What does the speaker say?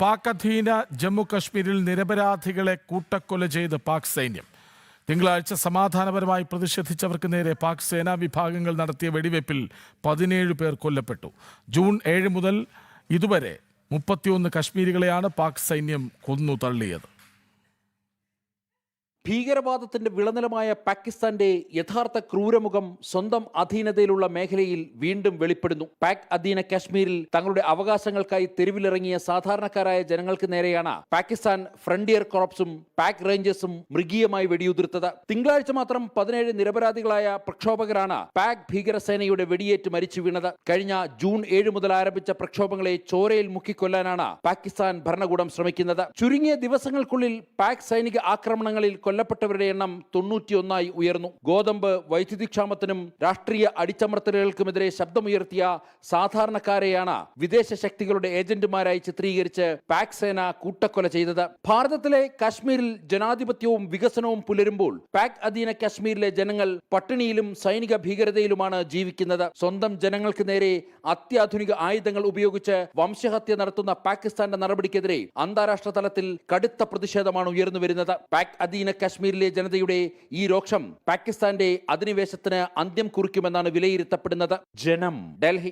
പാക് അധീന ജമ്മു കശ്മീരിൽ നിരപരാധികളെ കൂട്ടക്കൊല ചെയ്ത് പാക് സൈന്യം. തിങ്കളാഴ്ച സമാധാനപരമായി പ്രതിഷേധിച്ചവർക്ക് നേരെ പാക് സേനാ വിഭാഗങ്ങൾ നടത്തിയ വെടിവയ്പിൽ 17 പേർ കൊല്ലപ്പെട്ടു. ജൂൺ 7 മുതൽ ഇതുവരെ 31 കശ്മീരികളെയാണ് പാക് സൈന്യം കൊന്നു തള്ളിയത്. ഭീകരവാദത്തിന്റെ വിളനിലമായ പാകിസ്ഥാന്റെ യഥാർത്ഥ ക്രൂരമുഖം സ്വന്തം അധീനതയിലുള്ള മേഖലയിൽ വീണ്ടും വെളിപ്പെടുന്നു. പാക് അധീന കാശ്മീരിൽ തങ്ങളുടെ അവകാശങ്ങൾക്കായി തെരുവിലിറങ്ങിയ സാധാരണക്കാരായ ജനങ്ങൾക്ക് നേരെയാണ് പാകിസ്ഥാൻ ഫ്രണ്ടിയർ കോർപ്സും പാക് റേഞ്ചേഴ്സും മൃഗീയമായി വെടിയുതിർത്തത്. തിങ്കളാഴ്ച മാത്രം 17 നിരപരാധികളായ പ്രക്ഷോഭകരാണ് പാക് ഭീകരസേനയുടെ വെടിയേറ്റ് മരിച്ചു വീണത്. കഴിഞ്ഞ ജൂൺ 7 മുതൽ ആരംഭിച്ച പ്രക്ഷോഭങ്ങളെ ചോരയിൽ മുക്കിക്കൊല്ലാനാണ് പാകിസ്ഥാൻ ഭരണകൂടം ശ്രമിക്കുന്നത്. ചുരുങ്ങിയ ദിവസങ്ങൾക്കുള്ളിൽ പാക് സൈനിക ആക്രമണങ്ങളിൽ കൊല്ലപ്പെട്ടവരുടെ എണ്ണം 91ആയി ഉയർന്നു. ഗോതമ്പ്, വൈദ്യുതി ക്ഷാമത്തിനും രാഷ്ട്രീയ അടിച്ചമർത്തലുകൾക്കുമെതിരെ ശബ്ദമുയർത്തിയ സാധാരണക്കാരെയാണ് വിദേശ ശക്തികളുടെ ഏജന്റുമാരായി ചിത്രീകരിച്ച് പാക് സേന കൂട്ടക്കൊല ചെയ്തത്. ഭാരതത്തിലെ കാശ്മീരിൽ ജനാധിപത്യവും വികസനവും പുലരുമ്പോൾ പാക് അധീന കാശ്മീരിലെ ജനങ്ങൾ പട്ടിണിയിലും സൈനിക ഭീകരതയിലുമാണ് ജീവിക്കുന്നത്. സ്വന്തം ജനങ്ങൾക്ക് നേരെ അത്യാധുനിക ആയുധങ്ങൾ ഉപയോഗിച്ച് വംശഹത്യ നടത്തുന്ന പാകിസ്ഥാന്റെ നടപടിക്കെതിരെ അന്താരാഷ്ട്ര തലത്തിൽ കടുത്ത പ്രതിഷേധമാണ് ഉയർന്നു വരുന്നത്. പാക് അധീന കാശ്മീരിലെ ജനതയുടെ ഈ രോക്ഷം പാകിസ്ഥാന്റെ അധിനിവേശത്തിന് അന്ത്യം കുറിക്കുമെന്നാണ് വിലയിരുത്തപ്പെടുന്നത്. ജനം, ഡൽഹി.